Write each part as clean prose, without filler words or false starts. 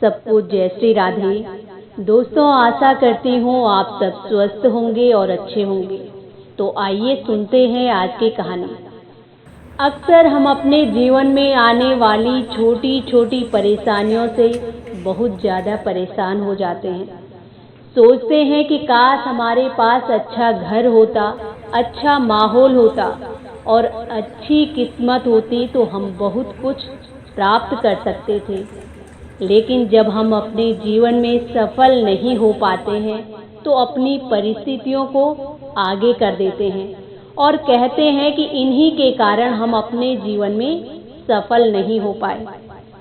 सबको जय श्री राधे। दोस्तों, आशा करती हूँ आप सब स्वस्थ होंगे और अच्छे होंगे। तो आइए सुनते हैं आज की कहानी। अक्सर हम अपने जीवन में आने वाली छोटी छोटी परेशानियों से बहुत ज़्यादा परेशान हो जाते हैं। सोचते हैं कि काश हमारे पास अच्छा घर होता, अच्छा माहौल होता और अच्छी किस्मत होती तो हम बहुत कुछ प्राप्त कर सकते थे। लेकिन जब हम अपने जीवन में सफल नहीं हो पाते हैं तो अपनी परिस्थितियों को आगे कर देते हैं और कहते हैं कि इन्हीं के कारण हम अपने जीवन में सफल नहीं हो पाए।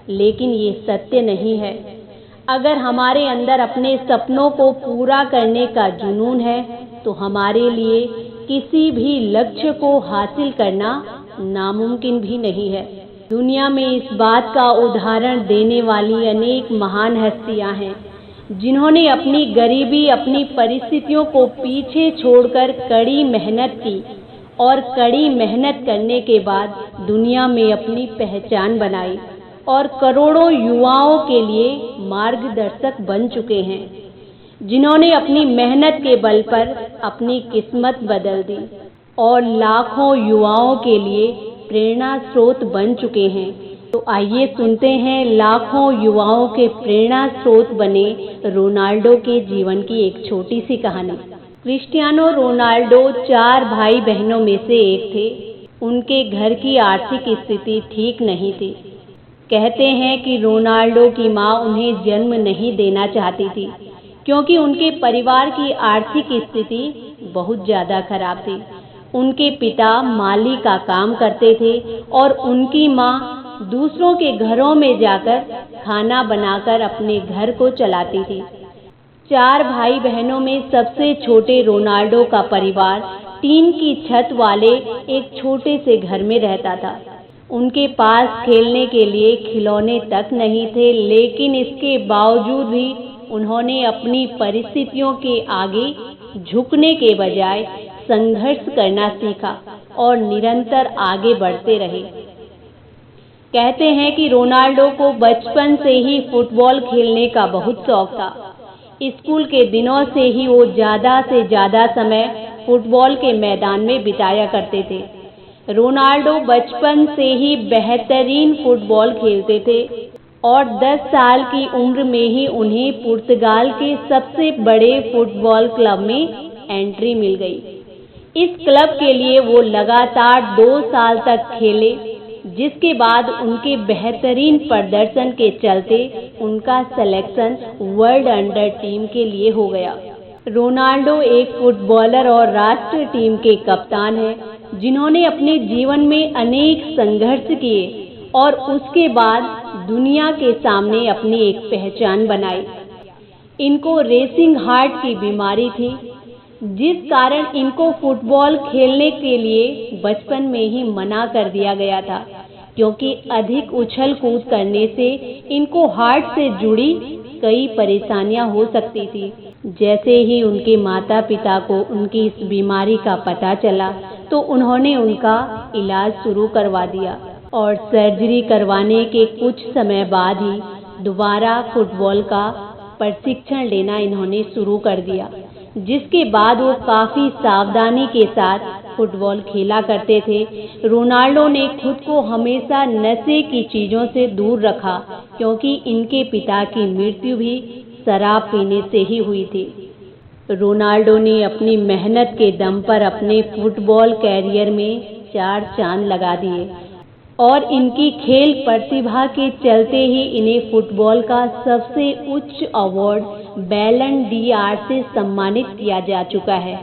लेकिन ये सत्य नहीं है। अगर हमारे अंदर अपने सपनों को पूरा करने का जुनून है तो हमारे लिए किसी भी लक्ष्य को हासिल करना नामुमकिन भी नहीं है। दुनिया में इस बात का उदाहरण देने वाली अनेक महान हस्तियां हैं जिन्होंने अपनी गरीबी, अपनी परिस्थितियों को पीछे छोड़कर कड़ी मेहनत की और कड़ी मेहनत करने के बाद दुनिया में अपनी पहचान बनाई और करोड़ों युवाओं के लिए मार्गदर्शक बन चुके हैं, जिन्होंने अपनी मेहनत के बल पर अपनी किस्मत बदल दी और लाखों युवाओं के लिए प्रेरणा स्रोत बन चुके हैं। तो आइए सुनते हैं लाखों युवाओं के प्रेरणा स्रोत बने रोनाल्डो के जीवन की एक छोटी सी कहानी। क्रिस्टियानो रोनाल्डो 4 भाई बहनों में से एक थे। उनके घर की आर्थिक स्थिति ठीक नहीं थी। कहते हैं कि रोनाल्डो की मां उन्हें जन्म नहीं देना चाहती थी क्योंकि उनके परिवार की आर्थिक स्थिति बहुत ज़्यादा खराब थी। उनके पिता माली का काम करते थे और उनकी मां दूसरों के घरों में जाकर खाना बनाकर अपने घर को चलाती थी। 4 भाई बहनों में सबसे छोटे रोनाल्डो का परिवार टीन की छत वाले एक छोटे से घर में रहता था। उनके पास खेलने के लिए खिलौने तक नहीं थे, लेकिन इसके बावजूद भी उन्होंने अपनी परिस्थितियों के आगे झुकने के बजाय संघर्ष करना सीखा और निरंतर आगे बढ़ते रहे। कहते हैं कि रोनाल्डो को बचपन से ही फुटबॉल खेलने का बहुत शौक था। स्कूल के दिनों से ही वो ज़्यादा से ज़्यादा समय फुटबॉल के मैदान में बिताया करते थे। रोनाल्डो बचपन से ही बेहतरीन फुटबॉल खेलते थे और 10 साल की उम्र में ही उन्हें पुर्तगाल के सबसे बड़े फुटबॉल क्लब में एंट्री मिल गई। इस क्लब के लिए वो लगातार 2 साल तक खेले, जिसके बाद उनके बेहतरीन प्रदर्शन के चलते उनका सिलेक्शन वर्ल्ड अंडर टीम के लिए हो गया। रोनाल्डो एक फुटबॉलर और राष्ट्रीय टीम के कप्तान हैं, जिन्होंने अपने जीवन में अनेक संघर्ष किए और उसके बाद दुनिया के सामने अपनी एक पहचान बनाई। इनको रेसिंग हार्ट की बीमारी थी, जिस कारण इनको फुटबॉल खेलने के लिए बचपन में ही मना कर दिया गया था, क्योंकि अधिक उछल कूद करने से इनको हार्ट से जुड़ी कई परेशानियां हो सकती थी। जैसे ही उनके माता पिता को उनकी इस बीमारी का पता चला तो उन्होंने उनका इलाज शुरू करवा दिया और सर्जरी करवाने के कुछ समय बाद ही दोबारा फुटबॉल का प्रशिक्षण लेना इन्होंने शुरू कर दिया, जिसके बाद वो काफ़ी सावधानी के साथ फुटबॉल खेला करते थे। रोनाल्डो ने खुद को हमेशा नशे की चीज़ों से दूर रखा, क्योंकि इनके पिता की मृत्यु भी शराब पीने से ही हुई थी। रोनाल्डो ने अपनी मेहनत के दम पर अपने फुटबॉल कैरियर में 4 चांद लगा दिए और इनकी खेल प्रतिभा के चलते ही इन्हें फुटबॉल का सबसे उच्च अवार्ड बैलन डी आर से सम्मानित किया जा चुका है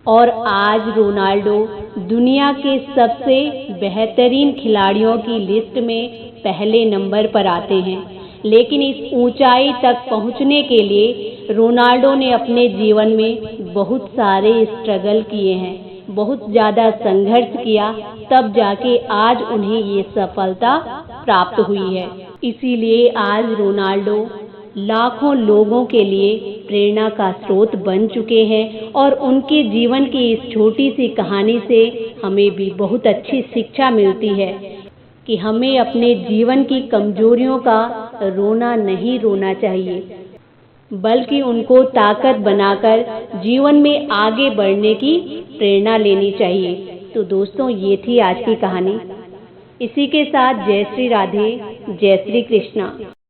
और आज रोनाल्डो दुनिया के सबसे बेहतरीन खिलाड़ियों की लिस्ट में पहले नंबर पर आते हैं। लेकिन इस ऊंचाई तक पहुंचने के लिए रोनाल्डो ने अपने जीवन में बहुत सारे स्ट्रगल किए हैं, बहुत ज़्यादा संघर्ष किया, तब जाके आज उन्हें ये सफलता प्राप्त हुई है। इसीलिए आज रोनाल्डो लाखों लोगों के लिए प्रेरणा का स्रोत बन चुके हैं और उनके जीवन की इस छोटी सी कहानी से हमें भी बहुत अच्छी शिक्षा मिलती है कि हमें अपने जीवन की कमजोरियों का रोना नहीं रोना चाहिए, बल्कि उनको ताकत बनाकर जीवन में आगे बढ़ने की प्रेरणा लेनी चाहिए। तो दोस्तों, ये थी आज की कहानी। इसी के साथ जय श्री राधे, जय श्री कृष्णा।